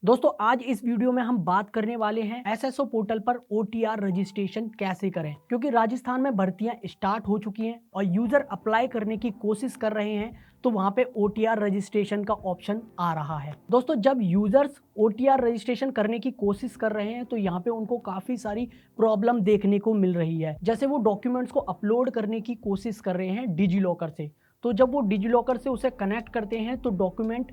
दोस्तों आज इस वीडियो में हम बात करने वाले हैं एसएसओ पोर्टल पर ओटीआर रजिस्ट्रेशन कैसे करें, क्योंकि राजस्थान में भर्तियां स्टार्ट हो चुकी हैं और यूजर अप्लाई करने की कोशिश कर रहे हैं तो वहां पे ओटीआर रजिस्ट्रेशन का ऑप्शन आ रहा है। दोस्तों जब यूजर्स ओटीआर रजिस्ट्रेशन करने की कोशिश कर रहे हैं तो यहाँ पे उनको काफी सारी प्रॉब्लम देखने को मिल रही है। जैसे वो डॉक्यूमेंट्स को अपलोड करने की कोशिश कर रहे हैं डिजी लॉकर से, तो जब वो डिजी लॉकर से उसे कनेक्ट करते हैं तो डॉक्यूमेंट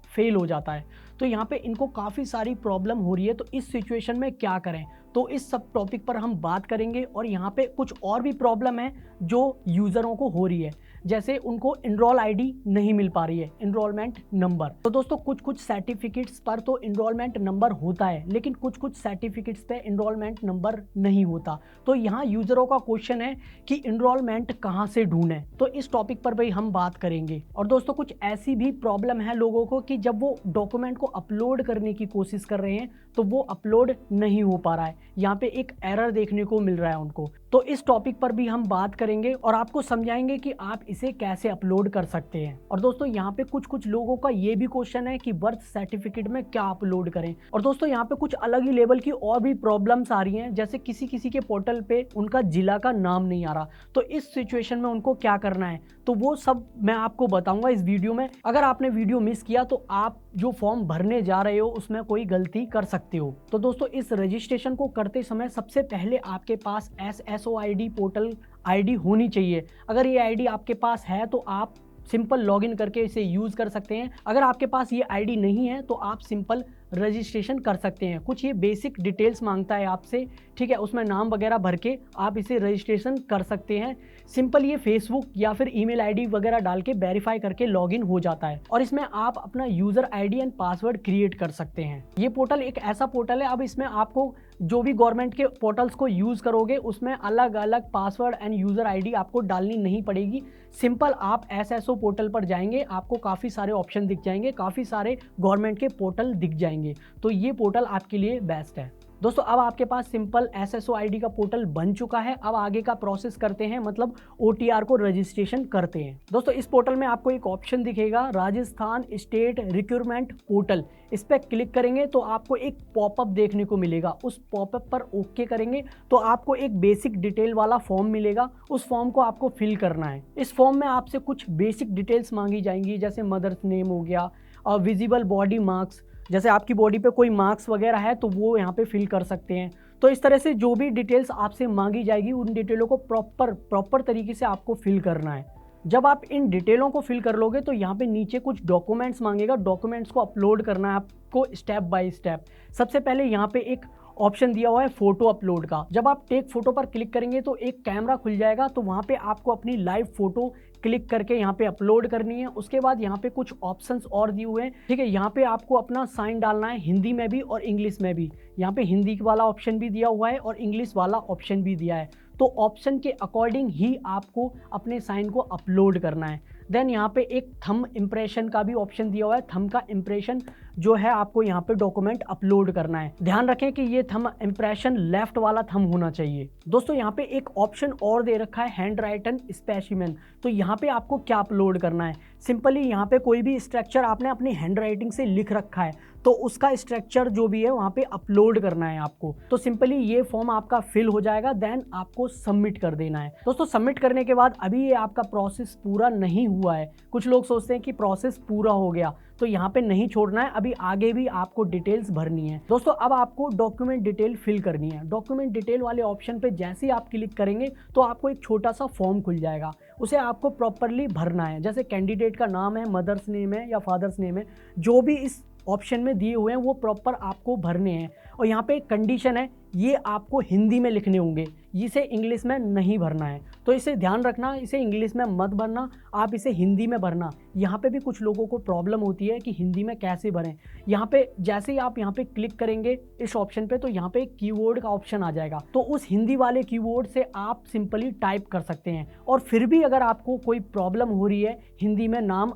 फेल हो जाता है। तो यहाँ पे इनको काफ़ी सारी प्रॉब्लम हो रही है। तो इस सिचुएशन में क्या करें, तो इस सब टॉपिक पर हम बात करेंगे। और यहाँ पे कुछ और भी प्रॉब्लम है जो यूज़रों को हो रही है, जैसे उनको इनरोल आईडी नहीं मिल पा रही है, इनरोलमेंट नंबर। तो दोस्तों कुछ सर्टिफिकेट्स पर तो इनरोलमेंट नंबर होता है, लेकिन कुछ सर्टिफिकेट्स पे इनरोलमेंट नंबर नहीं होता। तो यहाँ यूज़रों का क्वेश्चन है कि इनरोलमेंट कहाँ से ढूंढें, तो इस टॉपिक पर भी हम बात करेंगे। और दोस्तों कुछ ऐसी भी प्रॉब्लम है लोगों को कि जब वो डॉक्यूमेंट को अपलोड करने की कोशिश कर रहे हैं तो वो अपलोड नहीं हो पा रहा है, यहाँ पे एक एरर देखने को मिल रहा है उनको। तो इस टॉपिक पर भी हम बात करेंगे और आपको समझाएंगे कि आप इसे कैसे अपलोड कर सकते हैं। और दोस्तों यहाँ पे कुछ लोगों का ये भी क्वेश्चन है कि बर्थ सर्टिफिकेट में क्या अपलोड करें। और दोस्तों यहाँ पे कुछ अलग ही लेवल की और भी प्रॉब्लम्स आ रही हैं, जैसे किसी के पोर्टल पे उनका जिला का नाम नहीं आ रहा। तो इस सिचुएशन में उनको क्या करना है, तो वो सब मैं आपको बताऊंगा इस वीडियो में। अगर आपने वीडियो मिस किया तो आप जो फॉर्म भरने जा रहे हो उसमें कोई गलती कर सकते हो। तो दोस्तों इस रजिस्ट्रेशन को करते समय सबसे पहले आपके पास एसएसओ आईडी पोर्टल आईडी होनी चाहिए। अगर ये आईडी आपके पास है तो आप सिंपल लॉगिन करके इसे यूज़ कर सकते हैं। अगर आपके पास ये आईडी नहीं है तो आप सिंपल रजिस्ट्रेशन कर सकते हैं। कुछ ये बेसिक डिटेल्स मांगता है आपसे, ठीक है, उसमें नाम वगैरह भर के आप इसे रजिस्ट्रेशन कर सकते हैं। सिंपल ये फेसबुक या फिर ईमेल आईडी वगैरह डाल के वेरीफाई करके लॉगिन हो जाता है और इसमें आप अपना user ID and password create कर सकते हैं। ये पोर्टल एक ऐसा पोर्टल है, अब इसमें आपको जो भी गवर्नमेंट के पोर्टल्स को यूज़ करोगे उसमें अलग अलग पासवर्ड एंड यूज़र आईडी आपको डालनी नहीं पड़ेगी। सिंपल आप एसएसओ पोर्टल पर जाएंगे, आपको काफ़ी सारे ऑप्शन दिख जाएंगे, काफ़ी सारे गवर्नमेंट के पोर्टल दिख जाएंगे। तो ये पोर्टल आपके लिए बेस्ट है। दोस्तों अब आपके पास सिंपल एसएसओ आईडी का पोर्टल बन चुका है। अब आगे का प्रोसेस करते हैं, मतलब ओटीआर को रजिस्ट्रेशन करते हैं। दोस्तों इस पोर्टल में आपको एक ऑप्शन दिखेगा, राजस्थान स्टेट रिक्रूटमेंट पोर्टल। इस पर क्लिक करेंगे तो आपको एक पॉपअप देखने को मिलेगा। उस पॉपअप पर ओके करेंगे तो आपको एक बेसिक डिटेल वाला फॉर्म मिलेगा। उस फॉर्म को आपको फिल करना है। इस फॉर्म में आपसे कुछ बेसिक डिटेल्स मांगी जाएंगी, जैसे मदर्स नेम हो गया और विजिबल बॉडी मार्क्स, जैसे आपकी बॉडी पे कोई मार्क्स वगैरह है तो वो यहाँ पे फिल कर सकते हैं। तो इस तरह से जो भी डिटेल्स आपसे मांगी जाएगी उन डिटेलों को प्रॉपर तरीके से आपको फिल करना है। जब आप इन डिटेलों को फिल कर लोगे तो यहाँ पे नीचे कुछ डॉक्यूमेंट्स मांगेगा, डॉक्यूमेंट्स को अपलोड करना है आपको स्टेप बाय स्टेप। सबसे पहले यहाँ पे एक ऑप्शन दिया हुआ है फोटो अपलोड का। जब आप टेक फोटो पर क्लिक करेंगे तो एक कैमरा खुल जाएगा, तो वहाँ पे आपको अपनी लाइव फोटो क्लिक करके यहाँ पे अपलोड करनी है। उसके बाद यहाँ पे कुछ ऑप्शंस और दिए हुए हैं, ठीक है। यहाँ पे आपको अपना साइन डालना है, हिंदी में भी और इंग्लिश में भी। यहाँ पे हिंदी वाला ऑप्शन भी दिया हुआ है और इंग्लिश वाला ऑप्शन भी दिया है। तो ऑप्शन के अकॉर्डिंग ही आपको अपने साइन को अपलोड करना है। देन यहाँ पे एक थंब इम्प्रेशन का भी ऑप्शन दिया हुआ है। थंब का इम्प्रेशन जो है आपको यहाँ पे डॉक्यूमेंट अपलोड करना है। ध्यान रखें कि ये थंब इम्प्रेशन लेफ्ट वाला थंब होना चाहिए। दोस्तों यहाँ पे एक ऑप्शन और दे रखा है, हैंड राइटन स्पेसिमेन। तो यहाँ पे आपको क्या अपलोड करना है, सिंपली यहाँ पे कोई भी स्ट्रक्चर आपने अपनी हैंड राइटिंग से लिख रखा है तो उसका स्ट्रक्चर जो भी है वहाँ पे अपलोड करना है आपको। तो सिंपली ये फॉर्म आपका फिल हो जाएगा, देन आपको सबमिट कर देना है। दोस्तों सबमिट करने के बाद अभी ये आपका प्रोसेस पूरा नहीं हुआ है। कुछ लोग सोचते हैं कि प्रोसेस पूरा हो गया, तो यहाँ पे नहीं छोड़ना है, अभी आगे भी आपको डिटेल्स भरनी है। दोस्तों अब आपको डॉक्यूमेंट डिटेल फिल करनी है। डॉक्यूमेंट डिटेल वाले ऑप्शन पे जैसे ही आप क्लिक करेंगे तो आपको एक छोटा सा फॉर्म खुल जाएगा, उसे आपको प्रॉपरली भरना है। जैसे कैंडिडेट का नाम है, मदर्स नेम है या फादर्स नेम है, जो भी इस ऑप्शन में दिए हुए हैं वो प्रॉपर आपको भरने हैं। और यहाँ पे एक कंडीशन है, ये आपको हिंदी में लिखने होंगे, इसे इंग्लिश में नहीं भरना है। तो इसे ध्यान रखना, इसे इंग्लिश में मत भरना, आप इसे हिंदी में भरना। यहाँ पे भी कुछ लोगों को प्रॉब्लम होती है कि हिंदी में कैसे भरें। यहाँ पे जैसे ही आप यहाँ पे क्लिक करेंगे इस ऑप्शन पे तो यहाँ पे कीवर्ड का ऑप्शन आ जाएगा, तो उस हिंदी वाले कीवर्ड से आप सिंपली टाइप कर सकते हैं। और फिर भी अगर आपको कोई प्रॉब्लम हो रही है हिंदी में नाम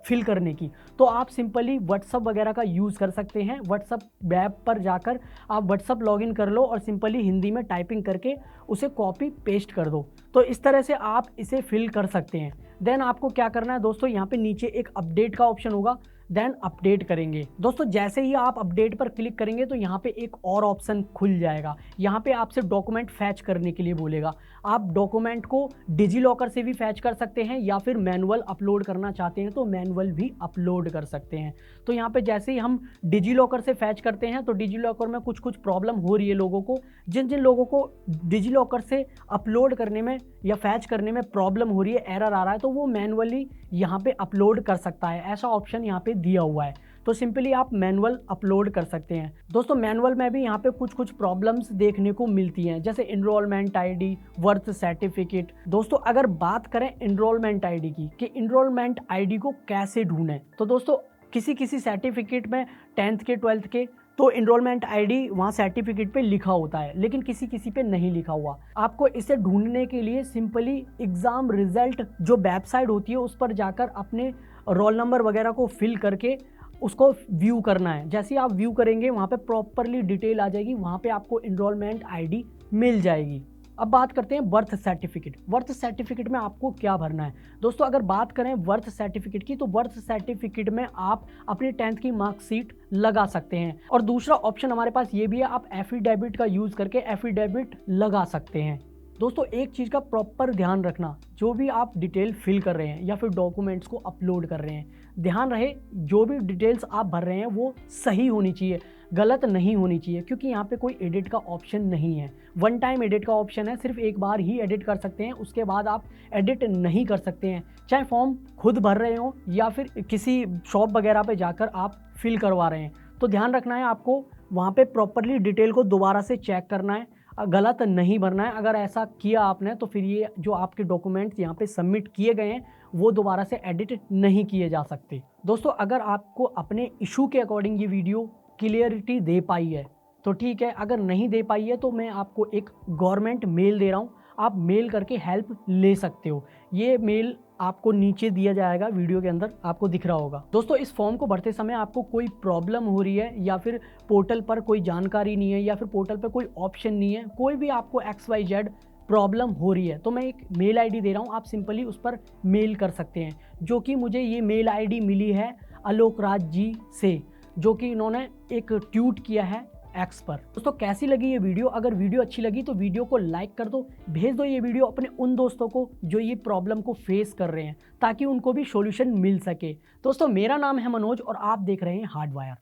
फिल करने की तो आप सिंपली व्हाट्सअप वगैरह का यूज़ कर सकते हैं। व्हाट्सअप वेब पर जाकर आप व्हाट्सअप लॉगिन कर लो और सिंपली हिंदी में टाइपिंग करके उसे कॉपी पेस्ट कर दो। तो इस तरह से आप इसे फिल कर सकते हैं। देन आपको क्या करना है दोस्तों, यहाँ पे नीचे एक अपडेट का ऑप्शन होगा। देन अपडेट करेंगे। दोस्तों जैसे ही आप अपडेट पर क्लिक करेंगे तो यहाँ पे एक और ऑप्शन खुल जाएगा। यहाँ पे आपसे डॉक्यूमेंट फैच करने के लिए बोलेगा। आप डॉक्यूमेंट को डिजी लॉकर से भी फैच कर सकते हैं या फिर मैनुअल अपलोड करना चाहते हैं तो मैनुअल भी अपलोड कर सकते हैं। तो यहाँ पे जैसे ही हम डिजी लॉकर से फैच करते हैं तो डिजी लॉकर में कुछ प्रॉब्लम हो रही है लोगों को। जिन जिन लोगों को डिजी लॉकर से अपलोड करने में या फैच करने में प्रॉब्लम हो रही है, एरर आ रहा है, तो वो मैनुअली यहाँ पे अपलोड कर सकता है। ऐसा ऑप्शन यहाँ पे दिया हुआ है। तो सिंपली आप मैनुअल अपलोड कर सकते हैं। दोस्तों मैनुअल में भी यहाँ पे कुछ प्रॉब्लम्स देखने को मिलती हैं, जैसे इनरोलमेंट आईडी, वर्थ सर्टिफिकेट। दोस्तों अगर बात करें इनरोलमेंट आईडी की कि इनरोलमेंट आईडी को कैसे ढूंढें, तो दोस्तों किसी सर्टिफिकेट में 10th के 12th के तो इनरोलमेंट आईडी वहाँ सर्टिफिकेट पे लिखा होता है, लेकिन किसी पे नहीं लिखा हुआ। आपको इसे ढूंढने के लिए सिंपली एग्ज़ाम रिजल्ट जो वेबसाइट होती है उस पर जाकर अपने रोल नंबर वगैरह को फिल करके उसको व्यू करना है। जैसे ही आप व्यू करेंगे वहाँ पे प्रॉपरली डिटेल आ जाएगी, वहाँ पे आपको इनरोलमेंट आईडी मिल जाएगी। अब बात करते हैं बर्थ सर्टिफिकेट। बर्थ सर्टिफिकेट में आपको क्या भरना है? दोस्तों अगर बात करें बर्थ सर्टिफिकेट की तो बर्थ सर्टिफिकेट में आप अपनी 10th की मार्कशीट लगा सकते हैं। और दूसरा ऑप्शन हमारे पास ये भी है, आप एफिडेविट का यूज़ करके एफिडेविट लगा सकते हैं। दोस्तों एक चीज़ का प्रॉपर ध्यान रखना, जो भी आप डिटेल फिल कर रहे हैं या फिर डॉक्यूमेंट्स को अपलोड कर रहे हैं, ध्यान रहे जो भी डिटेल्स आप भर रहे हैं वो सही होनी चाहिए, गलत नहीं होनी चाहिए, क्योंकि यहाँ पे कोई एडिट का ऑप्शन नहीं है। वन टाइम एडिट का ऑप्शन है, सिर्फ एक बार ही एडिट कर सकते हैं, उसके बाद आप एडिट नहीं कर सकते हैं। चाहे फॉर्म खुद भर रहे हो या फिर किसी शॉप वगैरह पे जाकर आप फिल करवा रहे हैं, तो ध्यान रखना है आपको वहाँ पे प्रॉपरली डिटेल को दोबारा से चेक करना है, गलत नहीं भरना है। अगर ऐसा किया आपने तो फिर ये जो आपके डॉक्यूमेंट्स यहाँ पे सबमिट किए गए हैं वो दोबारा से एडिट नहीं किए जा सकते। दोस्तों अगर आपको अपने इशू के अकॉर्डिंग ये वीडियो क्लियरिटी दे पाई है तो ठीक है, अगर नहीं दे पाई है तो मैं आपको एक गवर्नमेंट मेल दे रहा हूँ, आप मेल करके हेल्प ले सकते हो। ये मेल आपको नीचे दिया जाएगा, वीडियो के अंदर आपको दिख रहा होगा। दोस्तों इस फॉर्म को भरते समय आपको कोई प्रॉब्लम हो रही है या फिर पोर्टल पर कोई जानकारी नहीं है या फिर पोर्टल पर कोई ऑप्शन नहीं है, कोई भी आपको XYZ प्रॉब्लम हो रही है, तो मैं एक मेल आईडी दे रहा हूँ, आप सिंपली उस पर मेल कर सकते हैं। जो कि मुझे ये मेल आईडी मिली है आलोक राज जी से, जो कि इन्होंने एक ट्वीट किया है एक्स पर। दोस्तों कैसी लगी ये वीडियो? अगर वीडियो अच्छी लगी तो वीडियो को लाइक कर दो, भेज दो ये वीडियो अपने उन दोस्तों को जो ये प्रॉब्लम को फेस कर रहे हैं, ताकि उनको भी सॉल्यूशन मिल सके। दोस्तों मेरा नाम है मनोज और आप देख रहे हैं हार्डवायर।